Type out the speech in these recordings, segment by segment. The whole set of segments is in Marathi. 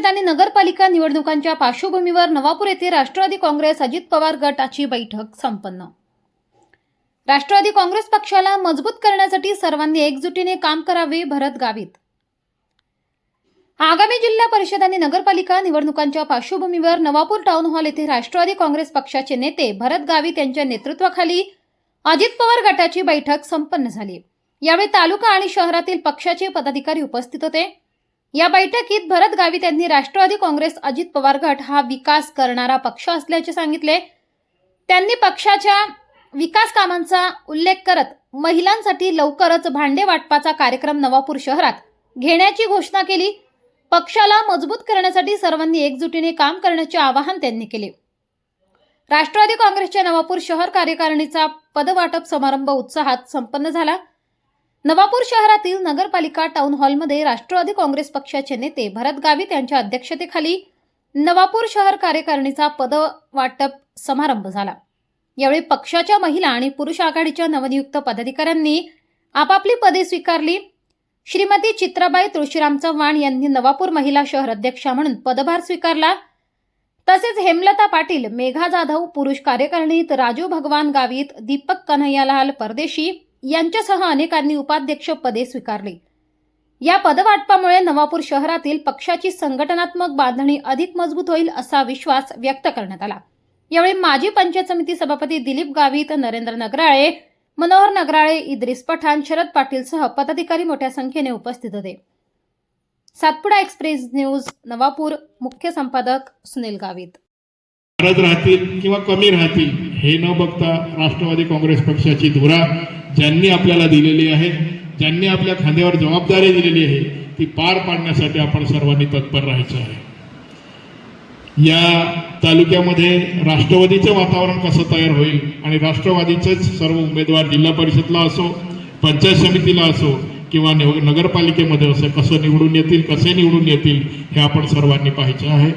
परिषद आणि नगरपालिका निवडणुकांच्या पार्श्वभूमीवर नवापूर येथे राष्ट्रवादी काँग्रेस अजित पवार गटाची बैठक संपन्न। राष्ट्रवादी काँग्रेस पक्षाला मजबूत करण्यासाठी सर्वांनी एकजुटीने काम करावे। भरत गावित। आगामी जिल्हा परिषद आणि नगरपालिका निवडणुकांच्या पार्श्वभूमीवर नवापूर टाउन हॉल येथे राष्ट्रवादी काँग्रेस पक्षाचे नेते भरत गावित यांच्या नेतृत्वाखाली अजित पवार गटाची बैठक संपन्न झाली। यावेळी तालुका आणि शहरातील पक्षाचे पदाधिकारी उपस्थित होते। या बैठकीत भरत गावित यांनी राष्ट्रवादी काँग्रेस अजित पवार गट हा विकास करणारा पक्ष असल्याचे सांगितले। त्यांनी पक्षाच्या विकास कामांचा उल्लेख करत महिलांसाठी लवकरच भांडे वाटपाचा कार्यक्रम नवापूर शहरात घेण्याची घोषणा केली। पक्षाला मजबूत करण्यासाठी सर्वांनी एकजुटीने काम करण्याचे आवाहन त्यांनी केले। राष्ट्रवादी काँग्रेसच्या नवापूर शहर कार्यकारिणीचा पदवाटप समारंभ उत्साहात संपन्न झाला। नवापूर शहरातील नगरपालिका टाउन हॉलमध्ये राष्ट्रवादी काँग्रेस पक्षाचे नेते भरत गावित यांच्या अध्यक्षतेखाली नवापूर शहर कार्यकारिणीचा पदवाटप समारंभ झाला। यावेळी पक्षाच्या महिला आणि पुरुष आघाडीच्या नवनियुक्त पदाधिकाऱ्यांनी आपापली पदे स्वीकारली। श्रीमती चित्राबाई तुळशीराम चव्हाण यांनी नवापूर महिला शहर अध्यक्षा म्हणून पदभार स्वीकारला। तसेच हेमलता पाटील, मेघा जाधव पुरुष कार्यकारिणीत, राजू भगवान गावित, दीपक कन्हैयालाल परदेशी यांच्यासह अनेकांनी उपाध्यक्ष पदे स्वीकारली। या पदवाटपामुळे नवापूर शहरातील पक्षाची संघटनात्मक बांधणी अधिक मजबूत होईल असा विश्वास व्यक्त करण्यात आला। यावेळी माजी पंचायत समिती सभापती दिलीप गावित, नरेंद्र नगराळे, मनोहर नगराळे, इद्रिस पठाण, शरद पाटील सह पदाधिकारी मोठ्या संख्येने उपस्थित होते। सातपुडा एक्सप्रेस न्यूज नवापूर, मुख्य संपादक सुनील गावित। राहतील किंवा कमी राहतील हे न बघता राष्ट्रवादी काँग्रेस पक्षाची धुरा ज्यांनी आपल्याला दिलेली आहे, ज्यांनी आपल्या खांद्यावर जबाबदारी दिलेली आहे ती पार पाडण्यासाठी आपण सर्वांनी तत्पर राहायचं आहे। या तालुक्यामध्ये राष्ट्रवादीचं वातावरण कसं तयार होईल आणि राष्ट्रवादीचेच सर्व उमेदवार जिल्हा परिषदला असो, पंचायत समितीला असो किंवा नगरपालिकेमध्ये असो कसं निवडून येतील, कसे निवडून येतील हे आपण सर्वांनी पाहायचं आहे।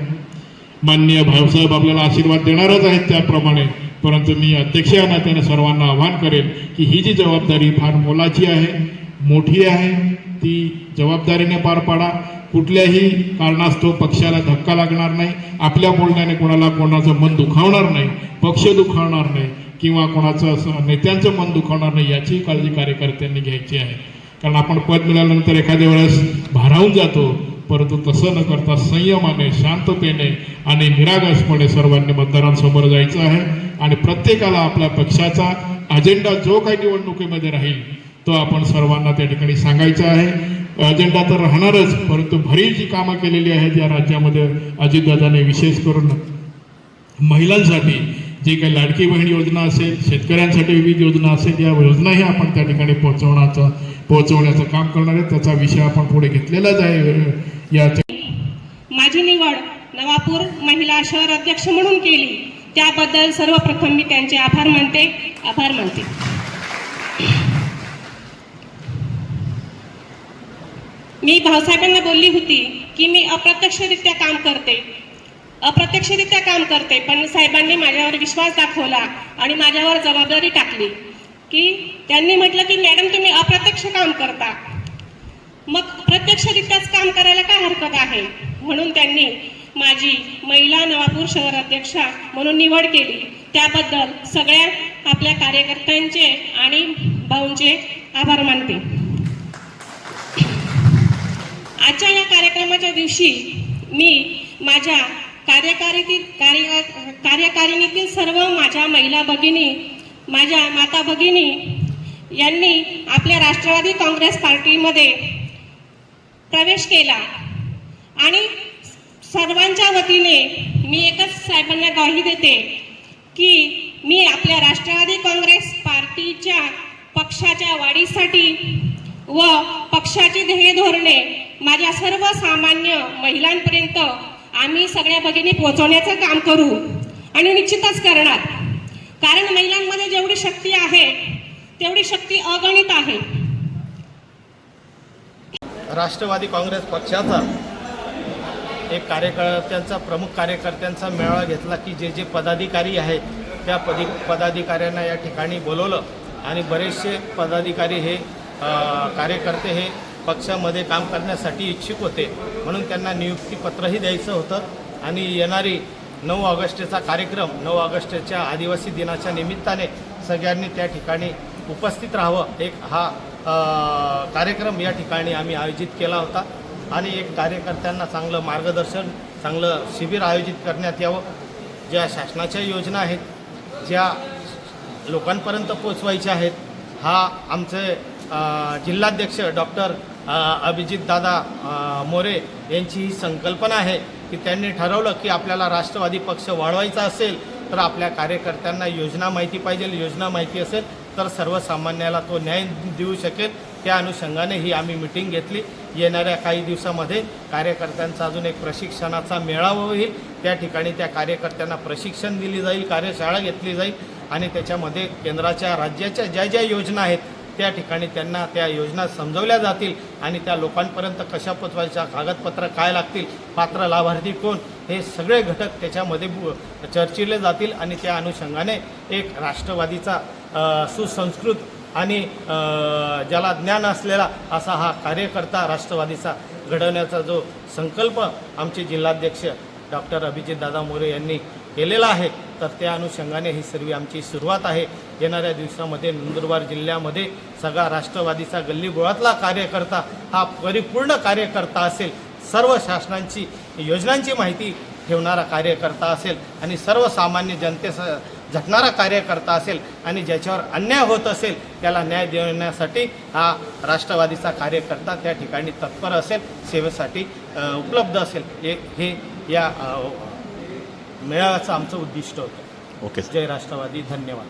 माननीय भाऊसाहेब आपल्याला आशीर्वाद देणारच आहेत त्याप्रमाणे, परंतु मी अध्यक्ष या नात्याने सर्वांना आवाहन करेन की ही जी जबाबदारी फार मोलाची आहे, मोठी आहे, ती जबाबदारीने पार पाडा। कुठल्याही कारणास्तव पक्षाला धक्का लागणार नाही, आपल्या बोलण्याने कोणाचं मन दुखावणार नाही, पक्ष दुखावणार नाही किंवा कोणाचं असं नेत्यांचं मन दुखावणार नाही याची काळजी कार्यकर्त्यांनी घ्यायची आहे। कारण आपण पद मिळाल्यानंतर एखाद्या वेळेस भारावून जातो, परंतु तसं न करता संयमाने, शांततेने आणि निरागसपणे सर्वांनी मतदारांसमोर जायचं आहे आणि प्रत्येकाला आपल्या पक्षाचा अजेंडा जो काही निवडणुकीमध्ये राहील तो आपण सर्वांना त्या ठिकाणी सांगायचा आहे। अजेंडा तर राहणारच, परंतु भरीव जी कामं केलेली आहेत या राज्यामध्ये अजितदादाने, विशेष करून महिलांसाठी जी काही लाडकी बहीण योजना असेल, शेतकऱ्यांसाठी विविध योजना असेल, या योजनाही आपण त्या ठिकाणी पोहोचवण्याचं काम करणार आहे। त्याचा विषय आपण पुढे घेतलेलाच आहे। माझी निवड नवापूर महिला शहर अध्यक्ष म्हणून केली त्याबद्दल सर्वप्रथम मी त्यांचे आभार मानते। मी भाऊसाहेबांना बोलली होती की मी अप्रत्यक्षरित्या काम करते, पण साहेबांनी माझ्यावर विश्वास दाखवला आणि माझ्यावर जबाबदारी टाकली की त्यांनी म्हटलं की मॅडम तुम्ही अप्रत्यक्ष काम करता, मग प्रत्यक्षरित्याच काम करायला काय हरकत आहे, म्हणून त्यांनी माझी महिला नवापूर शहर अध्यक्षा म्हणून निवड केली। त्याबद्दल सगळ्या आपल्या कार्यकर्त्यांचे आणि भाऊंचे आभार मानते। आजच्या या कार्यक्रमाच्या दिवशी मी माझ्या कार्यकारिणीतील सर्व माझ्या महिला भगिनी, माझ्या माता भगिनी यांनी आपल्या राष्ट्रवादी काँग्रेस पार्टीमध्ये प्रवेश केला आणि सर्वांच्या वतीने मी एकच साहेबांना ग्वाही देते की मी आपल्या राष्ट्रवादी काँग्रेस पार्टीच्या पक्षाच्या वाढीसाठी व पक्षाची ध्येय धोरणे माझ्या सर्वसामान्य महिलांपर्यंत आम्ही सगळ्या भगिनी पोहोचवण्याचं काम करू आणि निश्चितच करणार, कारण महिलांमध्ये जेवढी शक्ती आहे तेवढी शक्ती अगणित आहे। राष्ट्रवादी काँग्रेस पक्षाचा एक प्रमुख कार्यकर्त्यांचा मेळावा घेतला की जे पदाधिकारी आहेत त्या पदाधिकाऱ्यांना या ठिकाणी बोलवलं आणि बरेचसे पदाधिकारी हे कार्यकर्ते हे पक्षामध्ये काम करण्यासाठी इच्छुक होते, म्हणून त्यांना नियुक्तीपत्रही द्यायचं होतं आणि येणारी 9 ऑगस्टचा कार्यक्रम 9 ऑगस्टच्या आदिवासी दिनाच्या निमित्ताने सगळ्यांनी त्या ठिकाणी उपस्थित राहावं, एक हा कार्यक्रम या ठिकाणी आम्ही आयोजित केला होता आणि एक कार्यकर्त्यांना चांगलं मार्गदर्शन, चांगलं शिबिर आयोजित करण्यात यावं. ज्या शासनाच्या योजना आहेत, ज्या लोकांपर्यंत पोचवायच्या आहेत, हा आमचे जिल्हाध्यक्ष डॉक्टर अभिजितदादा मोरे यांची ही संकल्पना आहे की त्यांनी ठरवलं की आपल्याला राष्ट्रवादी पक्ष वाढवायचा असेल तर आपल्या कार्यकर्त्यांना योजना माहिती पाहिजे. योजना माहिती असेल तर सर्वसामान्याला तो न्याय देऊ शकेल. त्या अनुषंगाने ही आम्ही मिटिंग घेतली. येणाऱ्या काही दिवसामध्ये कार्यकर्त्यांचा अजून एक प्रशिक्षणाचा मेळावा होईल. त्या ठिकाणी त्या कार्यकर्त्यांना प्रशिक्षण दिली जाईल, कार्यशाळा घेतली जाईल आणि त्याच्यामध्ये केंद्राच्या राज्याच्या ज्या ज्या योजना आहेत त्या ठिकाणी त्यांना त्या योजना समजवल्या जातील आणि त्या लोकांपर्यंत कशा पोचवायच्या, कागदपत्र काय लागतील, पात्र लाभार्थी कोण, हे सगळे घटक त्याच्यामध्ये चर्चिले जातील आणि त्या अनुषंगाने एक राष्ट्रवादीचा सुसंस्कृत आणि ज्याला ज्ञान असलेला असा हा कार्यकर्ता राष्ट्रवादीचा घडवण्याचा जो संकल्प आमचे जिल्हाध्यक्ष डॉक्टर अभिजितदादा मोरे यांनी केलेला आहे, तर त्या अनुषंगाने ही सर्व आमची सुरुवात आहे. येणाऱ्या दिवसामध्ये नंदुरबार जिल्ह्यामध्ये सगळा राष्ट्रवादीचा गल्लीबोळातला कार्यकर्ता हा परिपूर्ण कार्यकर्ता असेल, सर्व शासनांची योजनांची माहिती ठेवणारा कार्यकर्ता असेल आणि सर्वसामान्य जनतेचा झटणारा कार्यकर्ता असेल आणि ज्याच्यावर अन्याय होत असेल त्याला न्याय देण्यासाठी हा राष्ट्रवादीचा कार्यकर्ता त्या ठिकाणी तत्पर असेल, सेवेसाठी उपलब्ध असेल. हे या मेळाव्याचं आमचं उद्दिष्ट होतं. ओके. जय राष्ट्रवादी. धन्यवाद.